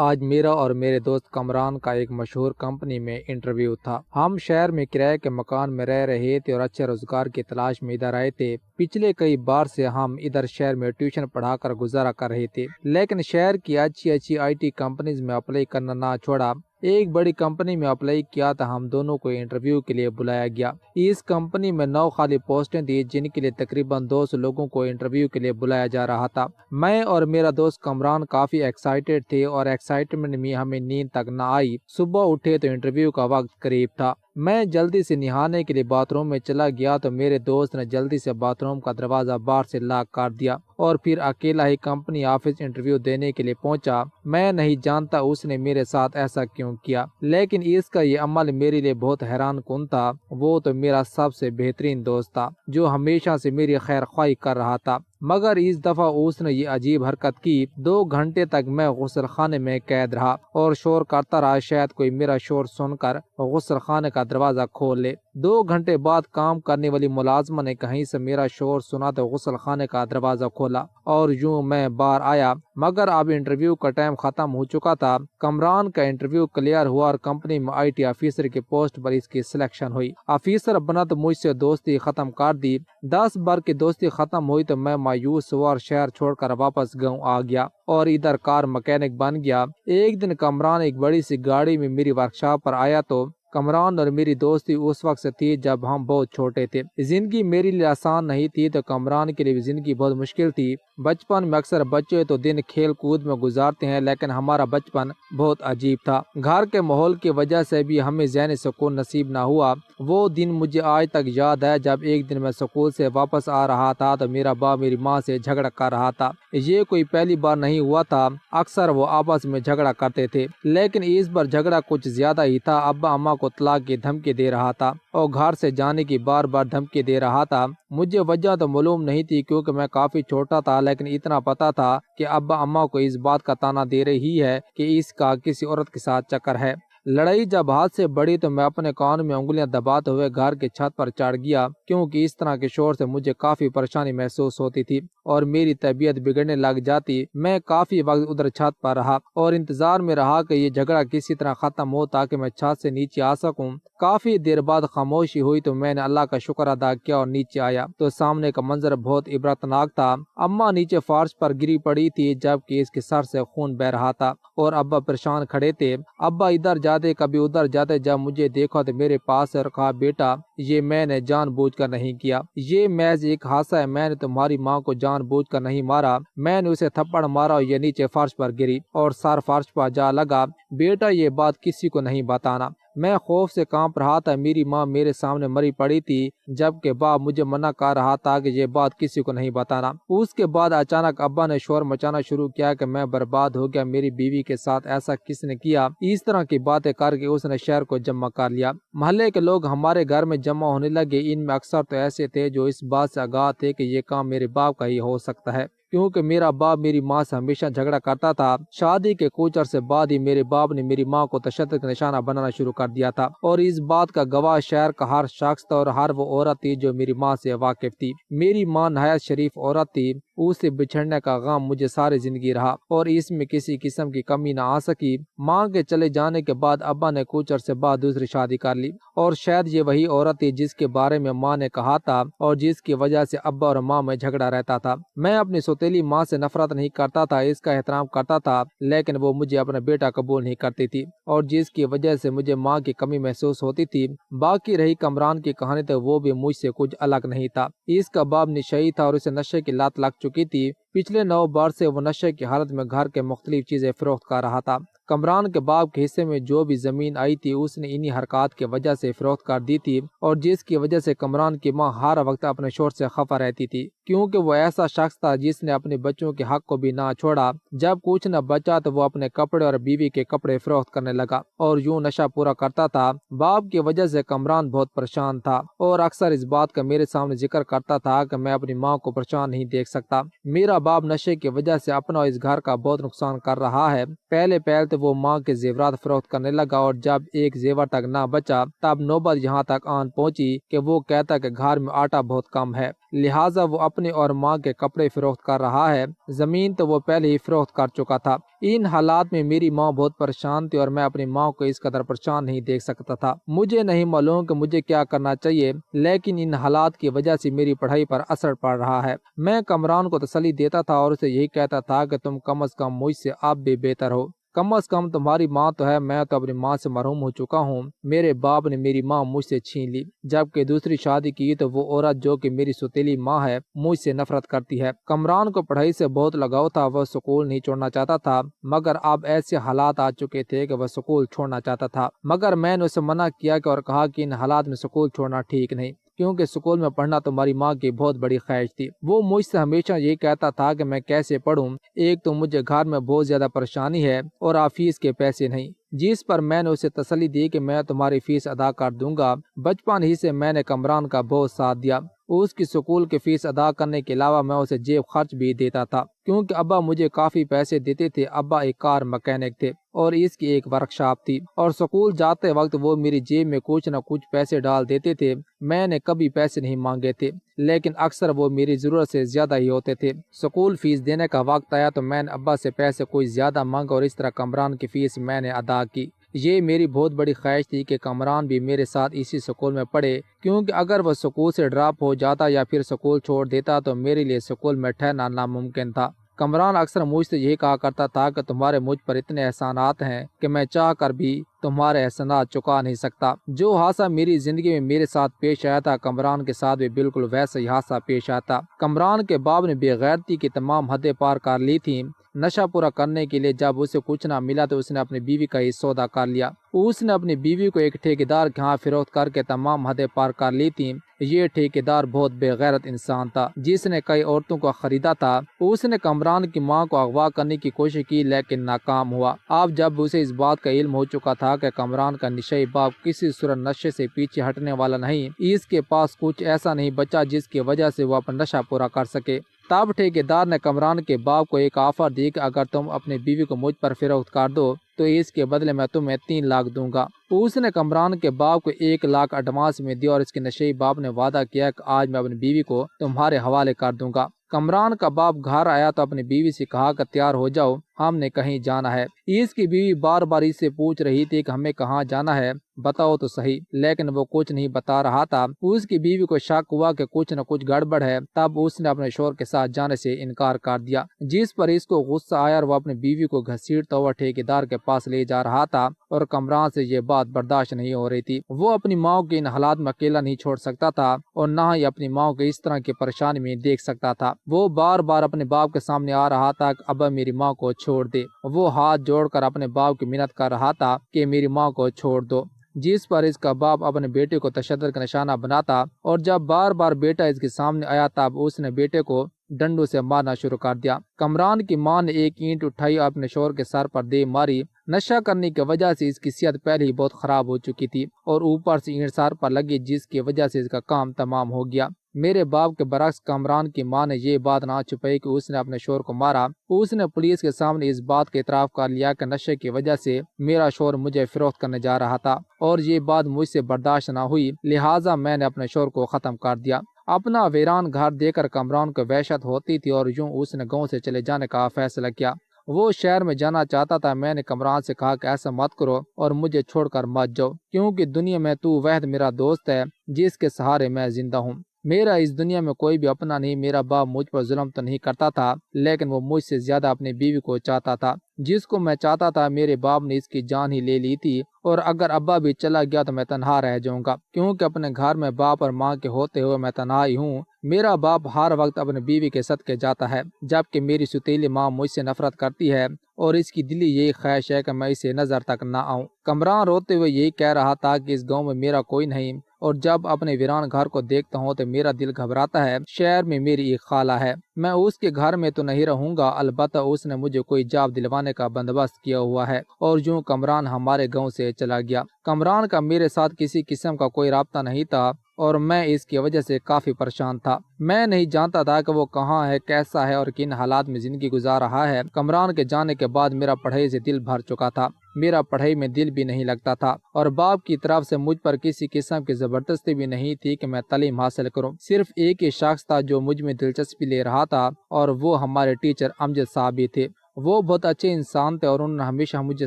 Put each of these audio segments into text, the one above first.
آج میرا اور میرے دوست کمران کا ایک مشہور کمپنی میں انٹرویو تھا۔ ہم شہر میں کرائے کے مکان میں رہ رہے تھے اور اچھے روزگار کی تلاش میں ادھر آئے تھے۔ پچھلے کئی بار سے ہم ادھر شہر میں ٹیوشن پڑھا کر گزارا کر رہے تھے، لیکن شہر کی اچھی آئی ٹی کمپنیز میں اپلائی کرنا نہ چھوڑا۔ ایک بڑی کمپنی میں اپلائی کیا تھا، ہم دونوں کو انٹرویو کے لیے بلایا گیا۔ اس کمپنی میں 9 خالی پوسٹیں تھیں جن کے لیے تقریباً 200 لوگوں کو انٹرویو کے لیے بلایا جا رہا تھا۔ میں اور میرا دوست کمران کافی ایکسائٹیڈ تھے اور ایکسائٹمنٹ میں ہمیں نیند تک نہ آئی۔ صبح اٹھے تو انٹرویو کا وقت قریب تھا۔ میں جلدی سے نہانے کے لیے باتھ روم میں چلا گیا تو میرے دوست نے جلدی سے باتھ روم کا دروازہ باہر سے لاک کر دیا اور پھر اکیلا ہی کمپنی آفس انٹرویو دینے کے لیے پہنچا۔ میں نہیں جانتا اس نے میرے ساتھ ایسا کیوں کیا، لیکن اس کا یہ عمل میرے لیے بہت حیران کن تھا۔ وہ تو میرا سب سے بہترین دوست تھا جو ہمیشہ سے میری خیر خواہی کر رہا تھا، مگر اس دفعہ اس نے یہ عجیب حرکت کی۔ 2 گھنٹے تک میں غسل خانے میں قید رہا اور شور کرتا رہا، شاید کوئی میرا شور سن کر غسل خانے کا دروازہ کھول لے۔ 2 گھنٹے بعد کام کرنے والی ملازمہ نے کہیں سے میرا شور سنا تو غسل خانے کا دروازہ کھولا اور یوں میں باہر آیا، مگر اب انٹرویو کا ٹائم ختم ہو چکا تھا۔ کمران کا انٹرویو کلیئر ہوا اور کمپنی میں آئی ٹی آفیسر کی پوسٹ پر اس کی سلیکشن ہوئی۔ آفیسر بنا تو مجھ سے دوستی ختم کر دی۔ 10 بار کی دوستی ختم ہوئی تو میں مایوس ہوا اور شہر چھوڑ کر واپس گاؤں آ گیا اور ادھر کار مکینک بن گیا۔ ایک دن کمران ایک بڑی سی گاڑی میں میری ورکشاپ پر آیا تو کمران اور میری دوستی اس وقت سے تھی جب ہم بہت چھوٹے تھے۔ زندگی میرے لیے آسان نہیں تھی تو کمران کے لیے بھی زندگی بہت مشکل تھی۔ بچپن میں اکثر بچے تو دن کھیل کود میں گزارتے ہیں، لیکن ہمارا بچپن بہت عجیب تھا۔ گھر کے ماحول کی وجہ سے بھی ہمیں ذہنی سکون نصیب نہ ہوا۔ وہ دن مجھے آج تک یاد ہے جب ایک دن میں سکول سے واپس آ رہا تھا تو میرا باپ میری ماں سے جھگڑا کر رہا تھا۔ یہ کوئی پہلی بار نہیں ہوا تھا، اکثر وہ آپس میں جھگڑا کرتے تھے، لیکن اس بار جھگڑا کچھ زیادہ ہی تھا۔ ابا اماں کو طلاق کی دھمکی دے رہا تھا اور گھر سے جانے کی بار بار دھمکی دے رہا تھا۔ مجھے وجہ تو معلوم نہیں تھی کیونکہ میں کافی چھوٹا تھا، لیکن اتنا پتا تھا کہ ابا اماں کو اس بات کا تانا دے رہی ہے کہ اس کا کسی عورت کے ساتھ چکر ہے۔ لڑائی جب حد سے بڑی تو میں اپنے کان میں انگلیاں دباتے ہوئے گھر کی چھت پر چڑھ گیا، کیونکہ اس طرح کے شور سے مجھے کافی پریشانی محسوس ہوتی تھی اور میری طبیعت بگڑنے لگ جاتی۔ میں کافی وقت ادھر چھت پر رہا اور انتظار میں رہا کہ یہ جھگڑا کسی طرح ختم ہو تاکہ میں چھت سے نیچے آ سکوں۔ کافی دیر بعد خاموشی ہوئی تو میں نے اللہ کا شکر ادا کیا اور نیچے آیا تو سامنے کا منظر بہت عبرتناک تھا۔ اماں نیچے فرش پر گری پڑی تھی جبکہ اس کے سر سے خون بہہ رہا تھا اور ابا پریشان کھڑے تھے۔ ابا ادھر جاتے کبھی ادھر جاتے، جب مجھے دیکھا تو میرے پاس اور کہا، بیٹا یہ میں نے جان بوجھ کر نہیں کیا، یہ محض ایک حادثہ ہے، میں نے تمہاری ماں کو جان بوجھ کر نہیں مارا، میں نے اسے تھپڑ مارا اور یہ نیچے فرش پر گری اور سر فرش پر جا لگا، بیٹا یہ بات کسی کو نہیں بتانا۔ میں خوف سے کانپ رہا تھا، میری ماں میرے سامنے مری پڑی تھی جبکہ باپ مجھے منع کر رہا تھا کہ یہ بات کسی کو نہیں بتانا۔ اس کے بعد اچانک ابا نے شور مچانا شروع کیا کہ میں برباد ہو گیا، میری بیوی کے ساتھ ایسا کس نے کیا۔ اس طرح کی باتیں کر کے اس نے شہر کو جمع کر لیا۔ محلے کے لوگ ہمارے گھر میں جمع ہونے لگے، ان میں اکثر تو ایسے تھے جو اس بات سے آگاہ تھے کہ یہ کام میرے باپ کا ہی ہو سکتا ہے، کیونکہ میرا باپ میری ماں سے ہمیشہ جھگڑا کرتا تھا۔ شادی کے کچھ عرصے بعد ہی میرے باپ نے میری ماں کو تشدد کا نشانہ بنانا شروع کر دیا تھا اور اس بات کا گواہ شہر کا ہر شخص تھا اور ہر وہ عورت تھی جو میری ماں سے واقف تھی۔ میری ماں نہایت شریف عورت تھی، اس سے بچھڑنے کا غم مجھے ساری زندگی رہا اور اس میں کسی قسم کی کمی نہ آ سکی۔ ماں کے چلے جانے کے بعد ابا نے کچھ عرصے بعد دوسری شادی کر لی اور شاید یہ وہی عورت تھی جس کے بارے میں ماں نے کہا تھا اور جس کی وجہ سے ابا اور ماں میں جھگڑا رہتا تھا۔ میں اپنی سوتیلی ماں سے نفرت نہیں کرتا تھا، اس کا احترام کرتا تھا، لیکن وہ مجھے اپنا بیٹا قبول نہیں کرتی تھی اور جس کی وجہ سے مجھے ماں کی کمی محسوس ہوتی تھی۔ باقی رہی کمران کی کہانی تو وہ بھی مجھ سے کچھ الگ نہیں تھا۔ اس کا باپ نشئی تھا اور اسے نشے کی لت لگ چکی تھی۔ پچھلے 9 بار سے وہ نشے کی حالت میں گھر کے مختلف چیزیں فروخت کر رہا تھا۔ کمران کے باپ کے حصے میں جو بھی زمین آئی تھی اس نے انہی حرکات کی وجہ سے فروخت کر دی تھی اور جس کی وجہ سے کمران کی ماں ہر وقت اپنے شوہر سے خفا رہتی تھی، کیونکہ وہ ایسا شخص تھا جس نے اپنے بچوں کے حق کو بھی نہ چھوڑا۔ جب کچھ نہ بچا تو وہ اپنے کپڑے اور بیوی کے کپڑے فروخت کرنے لگا اور یوں نشہ پورا کرتا تھا۔ باپ کی وجہ سے کمران بہت پریشان تھا اور اکثر اس بات کا میرے سامنے ذکر کرتا تھا کہ میں اپنی ماں کو پریشان نہیں دیکھ سکتا۔ میرا باپ نشے کی وجہ سے اپنا اور اس گھر کا بہت نقصان کر رہا ہے۔ پہلے تو وہ ماں کے زیورات فروخت کرنے لگا اور جب ایک زیور تک نہ بچا تب نوبت یہاں تک آن پہنچی کہ وہ کہتا کہ گھر میں آٹا بہت کم ہے، لہٰذا وہ اپنے اور ماں کے کپڑے فروخت کر رہا ہے۔ زمین تو وہ پہلے ہی فروخت کر چکا تھا، ان حالات میں میری ماں بہت پریشان تھی اور میں اپنی ماں کو اس قدر پریشان نہیں دیکھ سکتا تھا۔ مجھے نہیں معلوم کہ مجھے کیا کرنا چاہیے، لیکن ان حالات کی وجہ سے میری پڑھائی پر اثر پڑ رہا ہے۔ میں کامران کو تسلی دیتا تھا اور اسے یہی کہتا تھا کہ تم کم از کم مجھ سے اب بھی بہتر ہو، کم از کم تمہاری ماں تو ہے، میں تو اپنی ماں سے محروم ہو چکا ہوں۔ میرے باپ نے میری ماں مجھ سے چھین لی، جبکہ دوسری شادی کی تو وہ عورت جو کہ میری سوتیلی ماں ہے مجھ سے نفرت کرتی ہے۔ کامران کو پڑھائی سے بہت لگاؤ تھا، وہ سکول نہیں چھوڑنا چاہتا تھا، مگر اب ایسے حالات آ چکے تھے کہ وہ سکول چھوڑنا چاہتا تھا، مگر میں نے اسے منع کیا اور کہا کہ ان حالات میں سکول چھوڑنا ٹھیک نہیں، کیونکہ سکول میں پڑھنا تمہاری ماں کی بہت بڑی خواہش تھی۔ وہ مجھ سے ہمیشہ یہ کہتا تھا کہ میں کیسے پڑھوں، ایک تو مجھے گھر میں بہت زیادہ پریشانی ہے اور آپ فیس کے پیسے نہیں، جس پر میں نے اسے تسلی دی کہ میں تمہاری فیس ادا کر دوں گا۔ بچپن ہی سے میں نے کامران کا بہت ساتھ دیا، اس کی سکول کی فیس ادا کرنے کے علاوہ میں اسے جیب خرچ بھی دیتا تھا، کیونکہ ابا مجھے کافی پیسے دیتے تھے۔ ابا ایک کار مکینک تھے اور اس کی ایک ورکشاپ تھی، اور سکول جاتے وقت وہ میری جیب میں کچھ نہ کچھ پیسے ڈال دیتے تھے۔ میں نے کبھی پیسے نہیں مانگے تھے، لیکن اکثر وہ میری ضرورت سے زیادہ ہی ہوتے تھے۔ سکول فیس دینے کا وقت آیا تو میں نے ابا سے پیسے کچھ زیادہ مانگے اور اس طرح کامران کی فیس میں نے ادا کی۔ یہ میری بہت بڑی خواہش تھی کہ کامران بھی میرے ساتھ اسی سکول میں پڑھے، کیونکہ اگر وہ سکول سے ڈراپ ہو جاتا یا پھر سکول چھوڑ دیتا تو میرے لیے سکول میں ٹھہرنا ناممکن تھا۔ کامران اکثر مجھ سے یہی کہا کرتا تھا کہ تمہارے مجھ پر اتنے احسانات ہیں کہ میں چاہ کر بھی تمہارے احسانات چکا نہیں سکتا۔ جو حادثہ میری زندگی میں میرے ساتھ پیش آیا تھا، کامران کے ساتھ بھی بالکل ویسا ہی حادثہ پیش آیا تھا۔ کامران کے باپ نے بے غیرتی کی تمام حدیں پار کر لی تھیں۔ نشہ پورا کرنے کے لیے جب اسے کچھ نہ ملا تو اس نے اپنی بیوی کا ہی سودا کر لیا۔ اس نے اپنی بیوی کو ایک ٹھیکیدار کے ہاں فروخت کر کے تمام حدیں پار کر لی تھیں۔ یہ ٹھیکیدار بہت بے غیرت انسان تھا، جس نے کئی عورتوں کو خریدا تھا۔ اس نے کامران کی ماں کو اغوا کرنے کی کوشش کی لیکن ناکام ہوا۔ اب جب اسے اس بات کا علم ہو چکا تھا کہ کامران کا نشئی باپ کسی صورت نشے سے پیچھے ہٹنے والا نہیں، اس کے پاس کچھ ایسا نہیں بچا جس کی وجہ سے وہ اپنا نشہ پورا کر سکے، تب ٹھیکیدار نے کامران کے باپ کو ایک آفر دی کہ اگر تم اپنی بیوی کو مجھ پر فروخت کر دو تو اس کے بدلے میں تمہیں 3 لاکھ دوں گا۔ اس نے کامران کے باپ کو 1 لاکھ ایڈوانس میں دیا اور اس کے نشئی باپ نے وعدہ کیا کہ آج میں اپنی بیوی کو تمہارے حوالے کر دوں گا۔ کامران کا باپ گھر آیا تو اپنی بیوی سے کہا کہ تیار ہو جاؤ، ہم نے کہیں جانا ہے۔ اس کی بیوی بار بار اس سے پوچھ رہی تھی کہ ہمیں کہاں جانا ہے، بتاؤ تو صحیح، لیکن وہ کچھ نہیں بتا رہا تھا۔ اس کی بیوی کو شک ہوا کہ کچھ نہ کچھ گڑبڑ ہے، تب اس نے اپنے شوہر کے ساتھ جانے سے انکار کر دیا، جس پر اس کو غصہ آیا اور وہ اپنی بیوی کو گھسیٹتا ہوا ٹھیکیدار کے پاس لے جا رہا تھا، اور کامران سے یہ بات برداشت نہیں ہو رہی تھی۔ وہ اپنی ماں کو ان حالات میں اکیلا نہیں چھوڑ سکتا تھا اور نہ ہی اپنی ماں کو اس طرح کی پریشانی میں دیکھ سکتا تھا۔ وہ بار بار اپنے باپ کے سامنے آ رہا تھا کہ ابا میری ماں کو چھوڑ دے۔ وہ ہاتھ جوڑ کر اپنے باپ کی منت کر رہا تھا کہ میری ماں کو چھوڑ دو، جس پر اس کا باپ اپنے بیٹے کو تشدد کا نشانہ بناتا، اور جب بار بار بیٹا اس کے سامنے آیا تب اس نے بیٹے کو ڈنڈوں سے مارنا شروع کر دیا۔ کامران کی ماں نے ایک اینٹ اٹھائی اور اپنے شوہر کے سر پر دے ماری۔ نشہ کرنے کی وجہ سے اس کی صحت پہلے ہی بہت خراب ہو چکی تھی اور اوپر سے اینٹ سر پر لگی، جس کی وجہ سے اس کا کام تمام ہو گیا۔ میرے باپ کے برعکس کامران کی ماں نے یہ بات نہ چھپائی کہ اس نے اپنے شوہر کو مارا۔ اس نے پولیس کے سامنے اس بات کا اعتراف کر لیا کہ نشے کی وجہ سے میرا شوہر مجھے فروخت کرنے جا رہا تھا اور یہ بات مجھ سے برداشت نہ ہوئی، لہٰذا میں نے اپنے شوہر کو ختم کر دیا۔ اپنا ویران گھر دے کر کامران کو وحشت ہوتی تھی اور یوں اس نے گاؤں سے چلے جانے کا فیصلہ کیا۔ وہ شہر میں جانا چاہتا تھا۔ میں نے کامران سے کہا کہ ایسا مت کرو اور مجھے چھوڑ کر مت جاؤ، کیونکہ دنیا میں تو واحد میرا دوست ہے جس کے سہارے میں زندہ ہوں۔ میرا اس دنیا میں کوئی بھی اپنا نہیں۔ میرا باپ مجھ پر ظلم تو نہیں کرتا تھا، لیکن وہ مجھ سے زیادہ اپنی بیوی کو چاہتا تھا، جس کو میں چاہتا تھا۔ میرے باپ نے اس کی جان ہی لے لی تھی، اور اگر ابا بھی چلا گیا تو میں تنہا رہ جاؤں گا، کیونکہ اپنے گھر میں باپ اور ماں کے ہوتے ہوئے میں تنہا ہی ہوں۔ میرا باپ ہر وقت اپنی بیوی کے صدقے جاتا ہے، جبکہ میری ستیلی ماں مجھ سے نفرت کرتی ہے اور اس کی دلی یہی خواہش ہے کہ میں اسے نظر تک نہ آؤں۔ کامران روتے ہوئے یہی کہہ رہا تھا کہ اس گاؤں میں میرا کوئی نہیں، اور جب اپنے ویران گھر کو دیکھتا ہوں تو میرا دل گھبراتا ہے۔ شہر میں میری ایک خالہ ہے، میں اس کے گھر میں تو نہیں رہوں گا، البتہ اس نے مجھے کوئی جاب دلوانے کا بندوبست کیا ہوا ہے۔ اور یوں کامران ہمارے گاؤں سے چلا گیا۔ کامران کا میرے ساتھ کسی قسم کا کوئی رابطہ نہیں تھا اور میں اس کی وجہ سے کافی پریشان تھا۔ میں نہیں جانتا تھا کہ وہ کہاں ہے، کیسا ہے اور کن حالات میں زندگی گزار رہا ہے۔ کامران کے جانے کے بعد میرا پڑھائی سے دل بھر چکا تھا، میرا پڑھائی میں دل بھی نہیں لگتا تھا، اور باپ کی طرف سے مجھ پر کسی قسم کی زبردستی بھی نہیں تھی کہ میں تعلیم حاصل کروں۔ صرف ایک ہی شخص تھا جو مجھ میں دلچسپی لے رہا تھا، اور وہ ہمارے ٹیچر امجد صاحب بھی تھے۔ وہ بہت اچھے انسان تھے اور انہوں نے ہمیشہ مجھے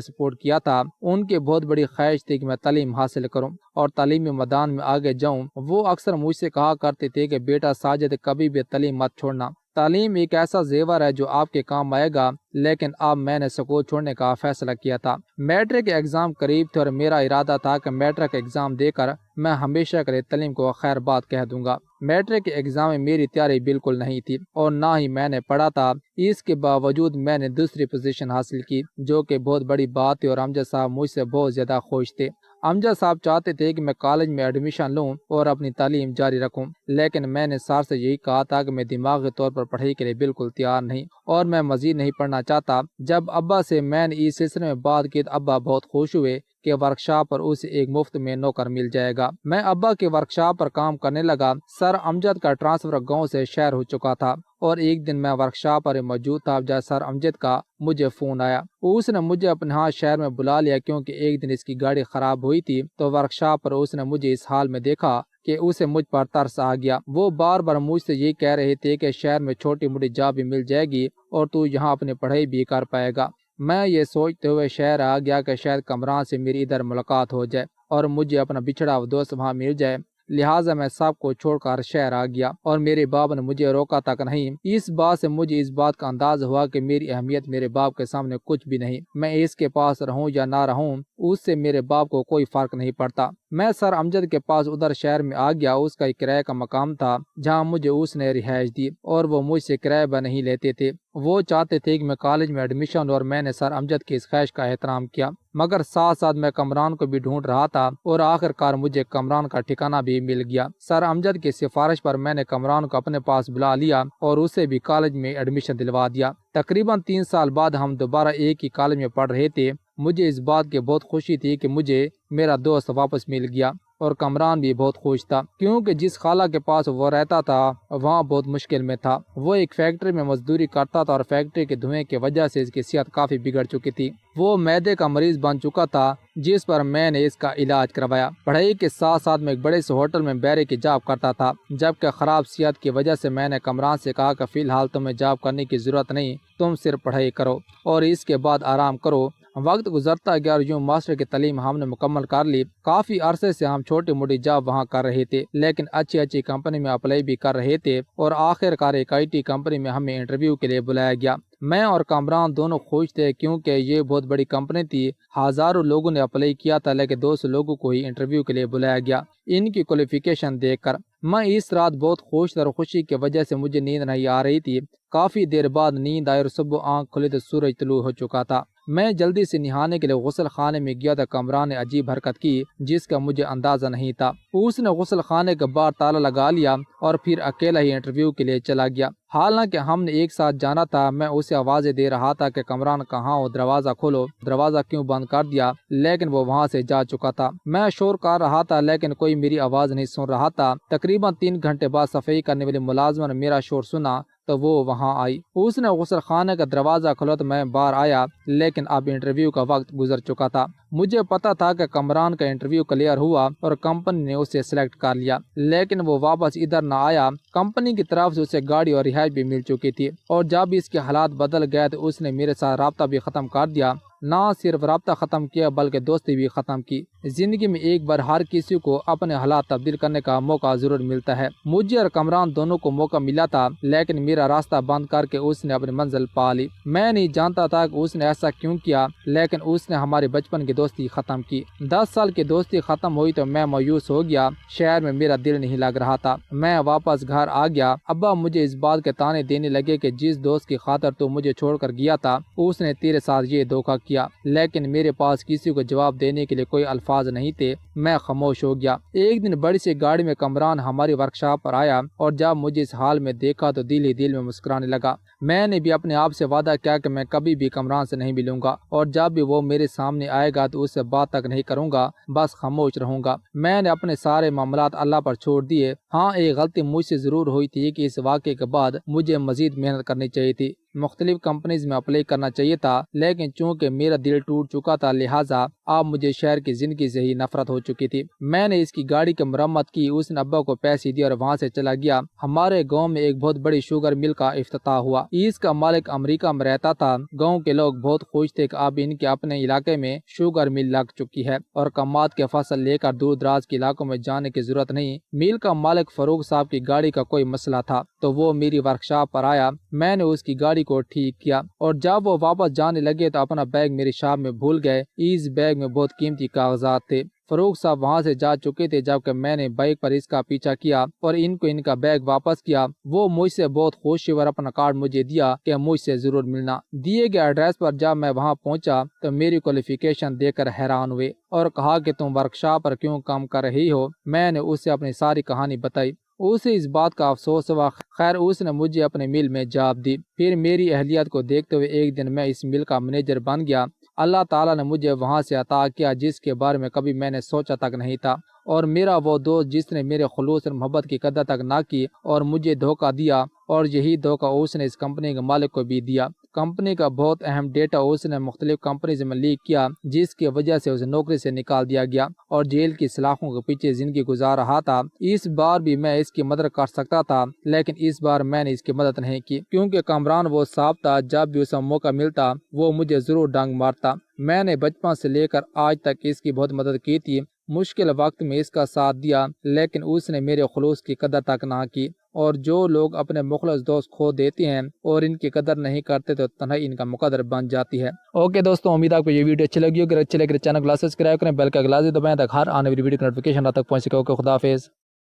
سپورٹ کیا تھا۔ ان کی بہت بڑی خواہش تھی کہ میں تعلیم حاصل کروں اور تعلیمی میدان میں آگے جاؤں۔ وہ اکثر مجھ سے کہا کرتے تھے کہ بیٹا ساجد، کبھی بھی تعلیم مت چھوڑنا، تعلیم ایک ایسا زیور ہے جو آپ کے کام آئے گا۔ لیکن اب میں نے سکول چھوڑنے کا فیصلہ کیا تھا۔ میٹرک کے ایگزام قریب تھے اور میرا ارادہ تھا کہ میٹرک ایگزام دے کر میں ہمیشہ کے لیے تعلیم کو خیر بات کہہ دوں گا۔ میٹرک کے ایگزام میں میری تیاری بالکل نہیں تھی اور نہ ہی میں نے پڑھا تھا۔ اس کے باوجود میں نے دوسری پوزیشن حاصل کی، جو کہ بہت بڑی بات تھی اور امجد صاحب مجھ سے بہت زیادہ خوش تھے۔ امجد صاحب چاہتے تھے کہ میں کالج میں ایڈمیشن لوں اور اپنی تعلیم جاری رکھوں، لیکن میں نے سر سے یہی کہا تھا کہ میں دماغی طور پر پڑھائی کے لیے بالکل تیار نہیں اور میں مزید نہیں پڑھنا چاہتا۔ جب ابا سے میں نے اس سلسلے میں بات کی تو ابا بہت خوش ہوئے کہ ورکشاپ پر اسے ایک مفت میں نوکر مل جائے گا۔ میں ابا کے ورکشاپ پر کام کرنے لگا۔ سر امجد کا ٹرانسفر گاؤں سے شہر ہو چکا تھا اور ایک دن میں ورکشاپ پر موجود تھا جب سر امجد کا مجھے فون آیا۔ اس نے مجھے اپنے ہاں شہر میں بلا لیا کیونکہ ایک دن اس کی گاڑی خراب ہوئی تھی، تو ورکشاپ پر اس نے مجھے اس حال میں دیکھا کہ اسے مجھ پر ترس آ گیا۔ وہ بار بار مجھ سے یہ کہہ رہے تھے کہ شہر میں چھوٹی موٹی جاب بھی مل جائے گی اور تو یہاں اپنی پڑھائی بھی کر پائے گا۔ میں یہ سوچتے ہوئے شہر آ گیا کہ شاید کمران سے میری ادھر ملاقات ہو جائے اور مجھے اپنا بچھڑا ہوا دوست وہاں مل جائے، لہٰذا میں سب کو چھوڑ کر شہر آ گیا اور میرے باپ نے مجھے روکا تک نہیں۔ اس بات سے مجھے اس بات کا اندازہ ہوا کہ میری اہمیت میرے باپ کے سامنے کچھ بھی نہیں۔ میں اس کے پاس رہوں یا نہ رہوں اس سے میرے باپ کو کوئی فرق نہیں پڑتا۔ میں سر امجد کے پاس ادھر شہر میں آ گیا۔ اس کا ایک کرایہ کا مقام تھا جہاں مجھے اس نے رہائش دی اور وہ مجھ سے کرایہ بھی نہیں لیتے تھے۔ وہ چاہتے تھے کہ میں کالج میں ایڈمیشن لوں اور میں نے سر امجد کی اس خواہش کا احترام کیا، مگر ساتھ ساتھ میں کمران کو بھی ڈھونڈ رہا تھا اور آخر کار مجھے کمران کا ٹھکانہ بھی مل گیا۔ سر امجد کی سفارش پر میں نے کمران کو اپنے پاس بلا لیا اور اسے بھی کالج میں ایڈمیشن دلوا دیا۔ تقریباً 3 سال بعد ہم دوبارہ ایک ہی کالج میں پڑھ رہے تھے۔ مجھے اس بات کی بہت خوشی تھی کہ مجھے میرا دوست واپس مل گیا اور کمران بھی بہت خوش تھا کیونکہ جس خالہ کے پاس وہ رہتا تھا وہاں بہت مشکل میں تھا۔ وہ ایک فیکٹری میں مزدوری کرتا تھا اور فیکٹری کے دھوئیں کی وجہ سے اس کی صحت کافی بگڑ چکی تھی۔ وہ معدے کا مریض بن چکا تھا جس پر میں نے اس کا علاج کروایا۔ پڑھائی کے ساتھ ساتھ میں ایک بڑے سے ہوٹل میں بیرے کی جاب کرتا تھا، جبکہ خراب صحت کی وجہ سے میں نے کمران سے کہا کہ فی الحال تمہیں جاب کرنے کی ضرورت نہیں، تم صرف پڑھائی کرو اور اس کے بعد آرام کرو۔ وقت گزرتا گیا اور یوں ماسٹر کی تعلیم ہم نے مکمل کر لی۔ کافی عرصے سے ہم چھوٹی موٹی جاب وہاں کر رہے تھے، لیکن اچھی کمپنی میں اپلائی بھی کر رہے تھے اور آخر کار ایک IT کمپنی میں ہمیں انٹرویو کے لیے بلایا گیا۔ میں اور کامران دونوں خوش تھے کیونکہ یہ بہت بڑی کمپنی تھی۔ ہزاروں لوگوں نے اپلائی کیا تھا لیکن 200 لوگوں کو ہی انٹرویو کے لیے بلایا گیا ان کی کوالیفیکیشن دیکھ کر۔ میں اس رات بہت خوش تھا اور خوشی کی وجہ سے مجھے نیند نہیں آ رہی تھی۔ کافی دیر بعد نیند آئی اور صبح آنکھ کھلی تو سورج طلوع ہو چکا تھا۔ میں جلدی سے نہانے کے لیے غسل خانے میں گیا تو کمران نے عجیب حرکت کی جس کا مجھے اندازہ نہیں تھا۔ اس نے غسل خانے کے باہر تالا لگا لیا اور پھر اکیلا ہی انٹرویو کے لیے چلا گیا۔ حالانکہ ہم نے ایک ساتھ جانا تھا، میں اسے آوازیں دے رہا تھا کہ کمران کہاں ہو، دروازہ کھولو، دروازہ کیوں بند کر دیا، لیکن وہ وہاں سے جا چکا تھا۔ میں شور کر رہا تھا لیکن کوئی میری آواز نہیں سن رہا تھا۔ تقریباً 3 گھنٹے بعد صفائی کرنے والی ملازمہ نے میرا شور سنا تو وہ وہاں آئی۔ اس نے غسل خانے کا دروازہ کھولا تو میں باہر آیا، لیکن اب انٹرویو کا وقت گزر چکا تھا۔ مجھے پتا تھا کہ کمران کا انٹرویو کلیئر ہوا اور کمپنی نے اسے سلیکٹ کر لیا، لیکن وہ واپس ادھر نہ آیا۔ کمپنی کی طرف سے اسے گاڑی اور رہائش بھی مل چکی تھی اور جب اس کے حالات بدل گئے تو اس نے میرے ساتھ رابطہ بھی ختم کر دیا۔ نہ صرف رابطہ ختم کیا بلکہ دوستی بھی ختم کی۔ زندگی میں ایک بار ہر کسی کو اپنے حالات تبدیل کرنے کا موقع ضرور ملتا ہے۔ مجھے اور کمران دونوں کو موقع ملا تھا لیکن میرا راستہ بند کر کے اس نے اپنی منزل پا لی۔ میں نہیں جانتا تھا کہ اس نے ایسا کیوں کیا، لیکن اس نے ہماری بچپن کی دوستی ختم کی۔ 10 سال کی دوستی ختم ہوئی تو میں مایوس ہو گیا۔ شہر میں میرا دل نہیں لگ رہا تھا۔ میں واپس گھر آ گیا۔ ابا مجھے اس بات کے تانے دینے لگے کہ جس دوست کی خاطر تو مجھے چھوڑ کر گیا تھا اس نے تیرے ساتھ یہ دھوکہ کیا، لیکن میرے پاس کسی کو جواب دینے کے لیے کوئی الفاظ نہیں تھے۔ میں خاموش ہو گیا۔ ایک دن بڑی سی گاڑی میں کمران ہماری ورکشاپ پر آیا اور جب مجھے اس حال میں دیکھا تو دل ہی دل میں مسکرانے لگا۔ میں نے بھی اپنے آپ سے وعدہ کیا کہ میں کبھی بھی کمران سے نہیں ملوں گا اور جب بھی وہ میرے سامنے آئے گا تو اس سے بات تک نہیں کروں گا، بس خاموش رہوں گا۔ میں نے اپنے سارے معاملات اللہ پر چھوڑ دیے۔ ہاں، ایک غلطی مجھ سے ضرور ہوئی تھی کہ اس واقعے کے بعد مجھے مزید محنت کرنی چاہیے تھی، مختلف کمپنیز میں اپلائی کرنا چاہیے تھا، لیکن چونکہ میرا دل ٹوٹ چکا تھا لہٰذا اب مجھے شہر کی زندگی سے ہی نفرت ہو چکی تھی۔ میں نے اس کی گاڑی کی مرمت کی، اس نے ابا کو پیسے دیے اور وہاں سے چلا گیا۔ ہمارے گاؤں میں ایک بہت بڑی شوگر مل کا افتتاح ہوا۔ اس کا مالک امریکہ میں رہتا تھا۔ گاؤں کے لوگ بہت خوش تھے کہ اب ان کے اپنے علاقے میں شوگر مل لگ چکی ہے اور کماد کے فصل لے کر دور دراز کے علاقوں میں جانے کی ضرورت نہیں۔ مل کا مالک فاروق صاحب کی گاڑی کا کوئی مسئلہ تھا تو وہ میری ورکشاپ پر آیا۔ میں نے اس کی گاڑی کو ٹھیک کیا اور جب وہ واپس جانے لگے تو اپنا بیگ میری شاپ میں بھول گئے۔ اس بیگ میں بہت قیمتی کاغذات تھے۔ فاروق صاحب وہاں سے جا چکے تھے جبکہ میں نے بائک پر اس کا پیچھا کیا اور ان کا بیگ واپس کیا۔ وہ مجھ سے بہت خوش ہوئے اور اپنا کارڈ مجھے دیا کہ مجھ سے ضرور ملنا۔ دیے گئے ایڈریس پر جب میں وہاں پہنچا تو میری کوالیفیکیشن دیکھ کر حیران ہوئے اور کہا کہ تم ورکشاپ پر کیوں کام کر رہی ہو۔ میں نے اسے اپنی ساری کہانی بتائی۔ اسے اس بات کا افسوس ہوا، خیر اس نے مجھے اپنے مل میں جاب دی۔ پھر میری اہلیت کو دیکھتے ہوئے ایک دن میں اس مل کا مینیجر بن گیا۔ اللہ تعالیٰ نے مجھے وہاں سے عطا کیا جس کے بارے میں کبھی میں نے سوچا تک نہیں تھا، اور میرا وہ دوست جس نے میرے خلوص اور محبت کی قدر تک نہ کی اور مجھے دھوکہ دیا، اور یہی دھوکہ اس نے اس کمپنی کے مالک کو بھی دیا۔ کمپنی کا بہت اہم ڈیٹا اس نے مختلف کمپنیز میں لیک کیا جس کی وجہ سے اسے نوکری سے نکال دیا گیا اور جیل کی سلاخوں کے پیچھے زندگی گزار رہا تھا۔ اس بار بھی میں اس کی مدد کر سکتا تھا لیکن اس بار میں نے اس کی مدد نہیں کی کیونکہ کامران وہ صاحب تھا، جب بھی اسے موقع ملتا وہ مجھے ضرور ڈانگ مارتا۔ میں نے بچپن سے لے کر آج تک اس کی بہت مدد کی تھی، مشکل وقت میں اس کا ساتھ دیا، لیکن اس نے میرے خلوص کی قدر تک نہ کی۔ اور جو لوگ اپنے مخلص دوست کھو دیتے ہیں اور ان کی قدر نہیں کرتے تو تنہائی ان کا مقدر بن جاتی ہے۔ اوکے دوستوں، امید ہے آپ کو یہ ویڈیو اچھی لگی ہوگی۔ اگر اچھی لگے تو چینل کو سبسکرائب کریں، بیل کا گلاس دبائیں تاکہ ہر آنے والی ویڈیو کی نوٹیفیکیشن آپ تک پہنچ سکے۔ اوکے، خدا حافظ۔